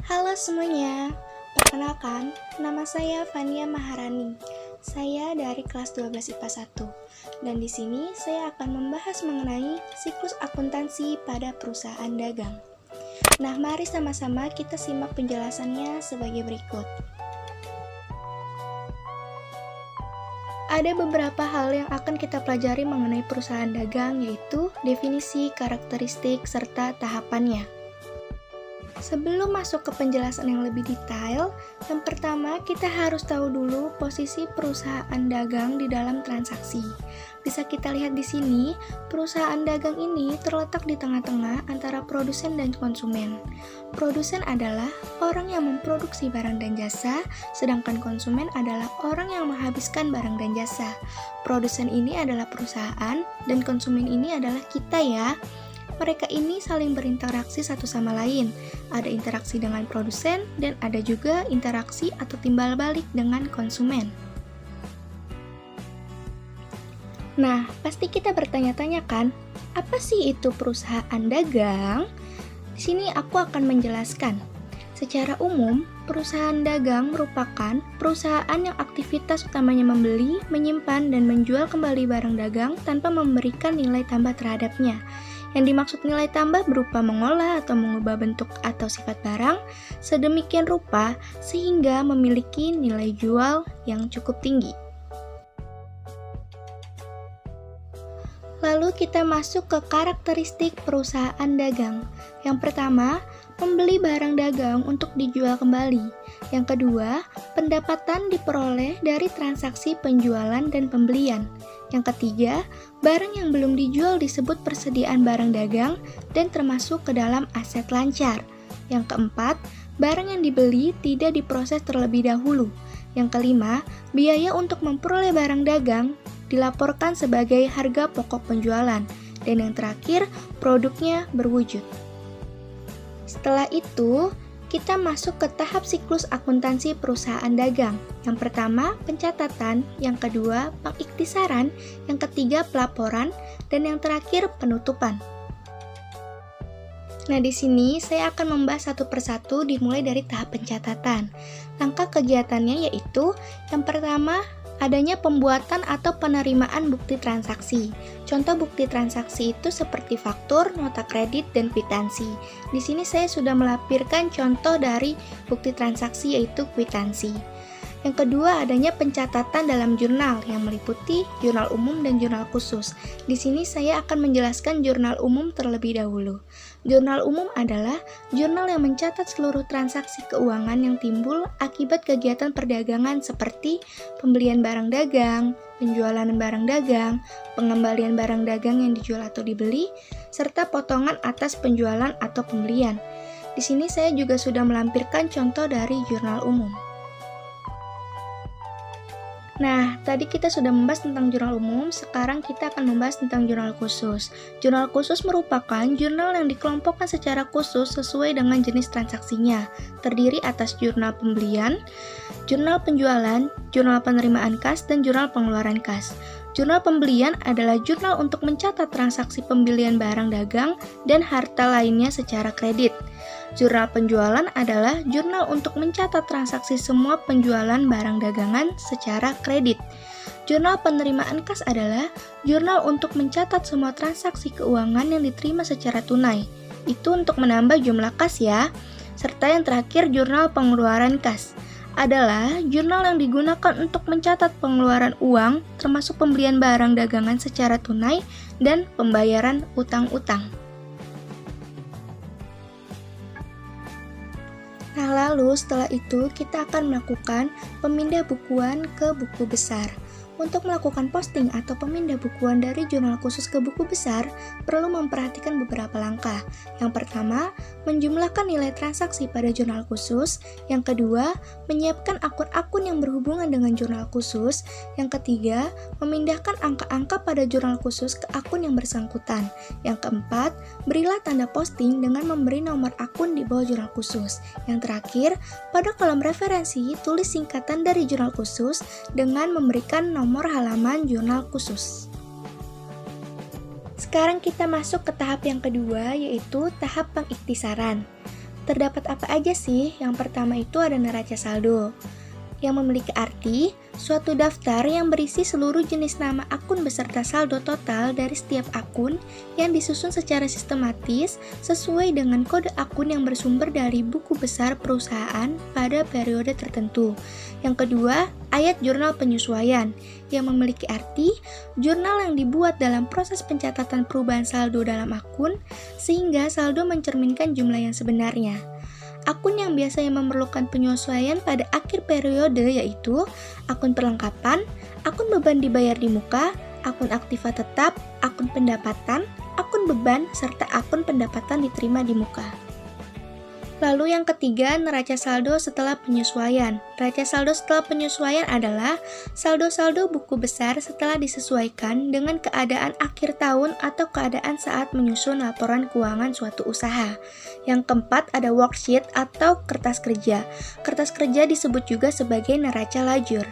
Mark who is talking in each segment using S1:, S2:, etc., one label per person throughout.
S1: Halo semuanya, perkenalkan, nama saya Fania Maharani. Saya dari kelas 12 IPA 1. Dan di sini saya akan membahas mengenai siklus akuntansi pada perusahaan dagang. Nah, mari sama-sama kita simak penjelasannya sebagai berikut. Ada beberapa hal yang akan kita pelajari mengenai perusahaan dagang, yaitu definisi, karakteristik, serta tahapannya. Sebelum masuk ke penjelasan yang lebih detail, yang pertama kita harus tahu dulu posisi perusahaan dagang di dalam transaksi. Bisa kita lihat di sini, perusahaan dagang ini terletak di tengah-tengah antara produsen dan konsumen. Produsen adalah orang yang memproduksi barang dan jasa, sedangkan konsumen adalah orang yang menghabiskan barang dan jasa. Produsen ini adalah perusahaan, dan konsumen ini adalah kita ya. Mereka ini saling berinteraksi satu sama lain. Ada interaksi dengan produsen dan ada juga interaksi atau timbal balik dengan konsumen. Nah, pasti kita bertanya-tanya kan, apa sih itu perusahaan dagang? Di sini aku akan menjelaskan. Secara umum, perusahaan dagang merupakan perusahaan yang aktivitas utamanya membeli, menyimpan, dan menjual kembali barang dagang tanpa memberikan nilai tambah terhadapnya. Yang dimaksud nilai tambah berupa mengolah atau mengubah bentuk atau sifat barang sedemikian rupa sehingga memiliki nilai jual yang cukup tinggi. Lalu kita masuk ke karakteristik perusahaan dagang. Yang pertama, membeli barang dagang untuk dijual kembali. Yang kedua, pendapatan diperoleh dari transaksi penjualan dan pembelian. Yang ketiga, barang yang belum dijual disebut persediaan barang dagang dan termasuk ke dalam aset lancar. Yang keempat, barang yang dibeli tidak diproses terlebih dahulu. Yang kelima, biaya untuk memperoleh barang dagang dilaporkan sebagai harga pokok penjualan. Dan yang terakhir, produknya berwujud. Setelah itu, kita masuk ke tahap siklus akuntansi perusahaan dagang. Yang pertama, pencatatan, yang kedua, pengiktisaran, yang ketiga, pelaporan, dan yang terakhir, penutupan. Nah, di sini saya akan membahas satu persatu dimulai dari tahap pencatatan. Langkah kegiatannya yaitu, yang pertama, adanya pembuatan atau penerimaan bukti transaksi. Contoh bukti transaksi itu seperti faktur, nota kredit, dan kwitansi. Di sini saya sudah melampirkan contoh dari bukti transaksi yaitu kwitansi. Yang kedua, adanya pencatatan dalam jurnal yang meliputi jurnal umum dan jurnal khusus. Di sini saya akan menjelaskan jurnal umum terlebih dahulu. Jurnal umum adalah jurnal yang mencatat seluruh transaksi keuangan yang timbul akibat kegiatan perdagangan seperti pembelian barang dagang, penjualan barang dagang, pengembalian barang dagang yang dijual atau dibeli, serta potongan atas penjualan atau pembelian. Di sini saya juga sudah melampirkan contoh dari jurnal umum. Nah, tadi kita sudah membahas tentang jurnal umum, sekarang kita akan membahas tentang jurnal khusus. Jurnal khusus merupakan jurnal yang dikelompokkan secara khusus sesuai dengan jenis transaksinya, terdiri atas jurnal pembelian, jurnal penjualan, jurnal penerimaan kas, dan jurnal pengeluaran kas. Jurnal pembelian adalah jurnal untuk mencatat transaksi pembelian barang dagang dan harta lainnya secara kredit. Jurnal penjualan adalah jurnal untuk mencatat transaksi semua penjualan barang dagangan secara kredit. Jurnal penerimaan kas adalah jurnal untuk mencatat semua transaksi keuangan yang diterima secara tunai. Itu untuk menambah jumlah kas ya. Serta yang terakhir, jurnal pengeluaran kas adalah jurnal yang digunakan untuk mencatat pengeluaran uang termasuk pembelian barang dagangan secara tunai dan pembayaran utang-utang. Nah, lalu setelah itu kita akan melakukan pemindah bukuan ke buku besar. Untuk melakukan posting atau pemindah bukuan dari jurnal khusus ke buku besar, perlu memperhatikan beberapa langkah. Yang pertama, menjumlahkan nilai transaksi pada jurnal khusus. Yang kedua, menyiapkan akun-akun yang berhubungan dengan jurnal khusus. Yang ketiga, memindahkan angka-angka pada jurnal khusus ke akun yang bersangkutan. Yang keempat, berilah tanda posting dengan memberi nomor akun di bawah jurnal khusus. Yang terakhir, pada kolom referensi, tulis singkatan dari jurnal khusus dengan memberikan nomor halaman jurnal khusus. Sekarang kita masuk ke tahap yang kedua, yaitu tahap pengiktisaran. Terdapat apa aja sih? Yang pertama itu ada neraca saldo, yang memiliki arti suatu daftar yang berisi seluruh jenis nama akun beserta saldo total dari setiap akun yang disusun secara sistematis sesuai dengan kode akun yang bersumber dari buku besar perusahaan pada periode tertentu. Yang kedua, ayat jurnal penyesuaian yang memiliki arti jurnal yang dibuat dalam proses pencatatan perubahan saldo dalam akun sehingga saldo mencerminkan jumlah yang sebenarnya. Akun yang biasanya memerlukan penyesuaian pada akhir periode yaitu akun perlengkapan, akun beban dibayar di muka, akun aktiva tetap, akun pendapatan, akun beban, serta akun pendapatan diterima di muka. Lalu yang ketiga, neraca saldo setelah penyesuaian. Neraca saldo setelah penyesuaian adalah saldo-saldo buku besar setelah disesuaikan dengan keadaan akhir tahun atau keadaan saat menyusun laporan keuangan suatu usaha. Yang keempat ada worksheet atau kertas kerja. Kertas kerja disebut juga sebagai neraca lajur.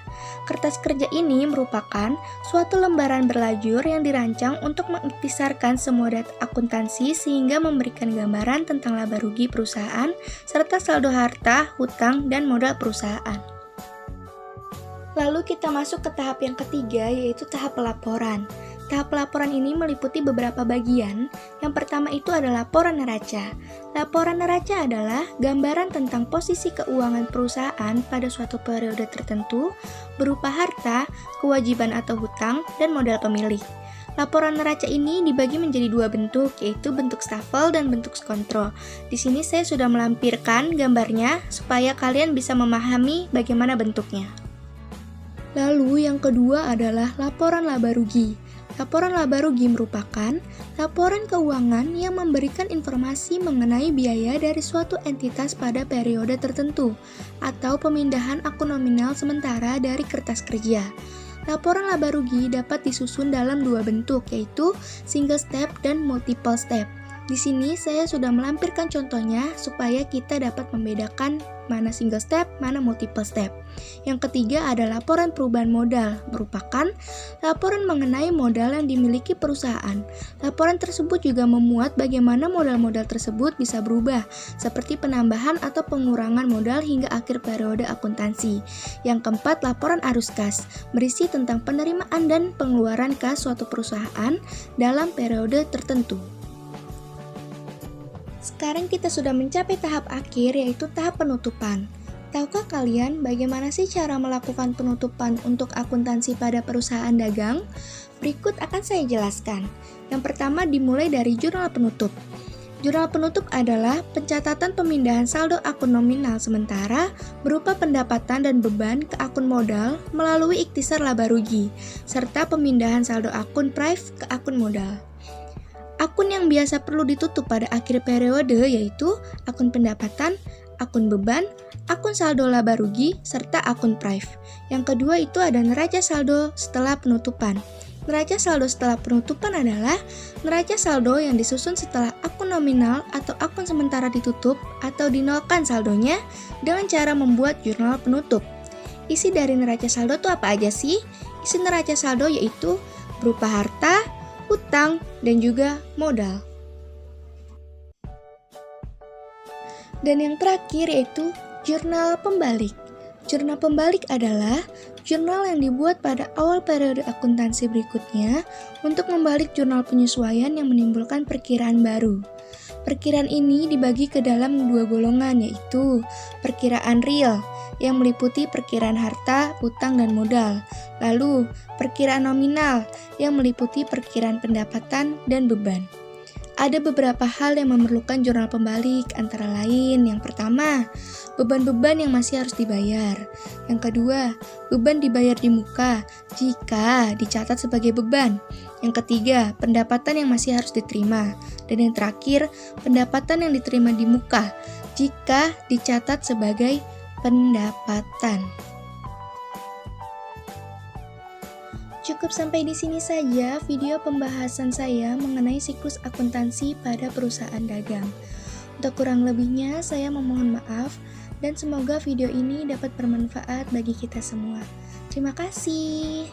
S1: Kertas kerja ini merupakan suatu lembaran berlajur yang dirancang untuk mengikhtisarkan semua data akuntansi sehingga memberikan gambaran tentang laba rugi perusahaan serta saldo harta, hutang, dan modal perusahaan. Lalu kita masuk ke tahap yang ketiga, yaitu tahap pelaporan. Tahap pelaporan ini meliputi beberapa bagian. Yang pertama itu adalah laporan neraca. Laporan neraca adalah gambaran tentang posisi keuangan perusahaan pada suatu periode tertentu berupa harta, kewajiban atau hutang, dan modal pemilik. Laporan neraca ini dibagi menjadi dua bentuk, yaitu bentuk stafel dan bentuk kontrol. Di sini saya sudah melampirkan gambarnya supaya kalian bisa memahami bagaimana bentuknya. Lalu yang kedua adalah laporan laba rugi. Laporan laba rugi merupakan laporan keuangan yang memberikan informasi mengenai biaya dari suatu entitas pada periode tertentu atau pemindahan akun nominal sementara dari kertas kerja. Laporan laba rugi dapat disusun dalam dua bentuk, yaitu single step dan multiple step. Di sini saya sudah melampirkan contohnya supaya kita dapat membedakan mana single step, mana multiple step. Yang ketiga ada laporan perubahan modal, merupakan laporan mengenai modal yang dimiliki perusahaan. Laporan tersebut juga memuat bagaimana modal-modal tersebut bisa berubah, seperti penambahan atau pengurangan modal hingga akhir periode akuntansi. Yang keempat, laporan arus kas, berisi tentang penerimaan dan pengeluaran kas suatu perusahaan dalam periode tertentu. Sekarang kita sudah mencapai tahap akhir, yaitu tahap penutupan. Tahukah kalian bagaimana sih cara melakukan penutupan untuk akuntansi pada perusahaan dagang? Berikut akan saya jelaskan. Yang pertama dimulai dari jurnal penutup. Jurnal penutup adalah pencatatan pemindahan saldo akun nominal sementara berupa pendapatan dan beban ke akun modal melalui ikhtisar laba rugi, serta pemindahan saldo akun prive ke akun modal. Akun yang biasa perlu ditutup pada akhir periode yaitu akun pendapatan, akun beban, akun saldo laba rugi, serta akun prive. Yang kedua itu ada neraca saldo setelah penutupan. Neraca saldo setelah penutupan adalah neraca saldo yang disusun setelah akun nominal atau akun sementara ditutup atau dinolkan saldonya dengan cara membuat jurnal penutup. Isi dari neraca saldo itu apa aja sih? Isi neraca saldo yaitu berupa harta, hutang, dan juga modal. Dan yang terakhir yaitu jurnal pembalik. Jurnal pembalik adalah jurnal yang dibuat pada awal periode akuntansi berikutnya untuk membalik jurnal penyesuaian yang menimbulkan perkiraan baru. Perkiraan ini dibagi ke dalam dua golongan, yaitu perkiraan real yang meliputi perkiraan harta, utang, dan modal. Lalu, perkiraan nominal yang meliputi perkiraan pendapatan dan beban. Ada beberapa hal yang memerlukan jurnal pembalik, antara lain yang pertama, beban-beban yang masih harus dibayar. Yang kedua, beban dibayar di muka jika dicatat sebagai beban. Yang ketiga, pendapatan yang masih harus diterima. Dan yang terakhir, pendapatan yang diterima di muka jika dicatat sebagai pendapatan. Cukup sampai di sini saja video pembahasan saya mengenai siklus akuntansi pada perusahaan dagang. Untuk kurang lebihnya, saya memohon maaf dan semoga video ini dapat bermanfaat bagi kita semua. Terima kasih.